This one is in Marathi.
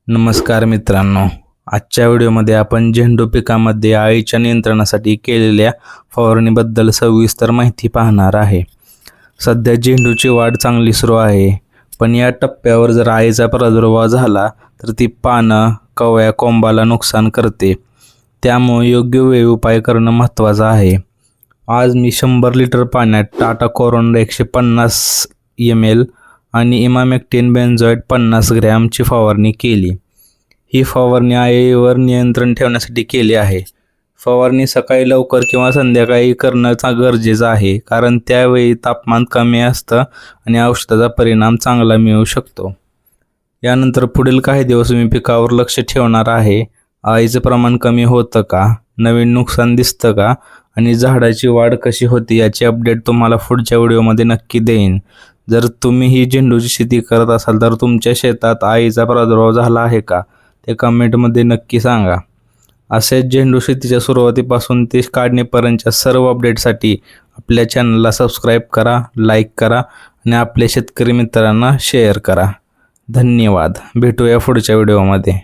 नमस्कार मित्रांनो, आजच्या व्हिडिओमध्ये आपण झेंडू पिकामध्ये अळीच्या नियंत्रणासाठी केलेल्या फवारणीबद्दल सविस्तर माहिती पाहणार आहे। सध्या झेंडूची वाढ चांगली सुरू आहे, पण या टप्प्यावर जर अळीचा प्रादुर्भाव झाला तर ती पानं, कवळ्या कोंबाला नुकसान करते। त्यामुळे योग्य वेळी उपाय करणं महत्त्वाचं आहे। आज मी 100 लिटर पाण्यात टाटा कोरोना 150 ml आणि इमामेक्टिन बेंझोएट 50 ग्रॅमची फवारणी केली। ही फवारणी अळीवर नियंत्रण ठेवण्यासाठी केली आहे। फवारणी सकाळी लवकर किंवा संध्याकाळी करणं गरजेचं आहे, कारण त्यावेळी तापमान कमी असतं आणि औषधाचा परिणाम चांगला मिळू शकतो। यानंतर पुढील काही दिवस मी पिकावर लक्ष ठेवणार आहे। अळीचं प्रमाण कमी होतं का, नवीन नुकसान दिसतं का आणि झाडाची वाढ कशी होती याची अपडेट तुम्हाला पुढच्या व्हिडिओमध्ये नक्की देईन। जर तुम्ही ही झेंडूची शेती करत असाल तर तुमच्या शेतात अळीचा प्रादुर्भाव झाला आहे का ते कमेंटमध्ये नक्की सांगा। असेच झेंडू शेतीच्या सुरुवातीपासून ते काढणीपर्यंतच्या सर्व अपडेटसाठी आपल्या चॅनलला सबस्क्राईब करा, लाईक करा आणि आपल्या शेतकरी मित्रांना शेअर करा। धन्यवाद। भेटूया पुढच्या व्हिडिओमध्ये।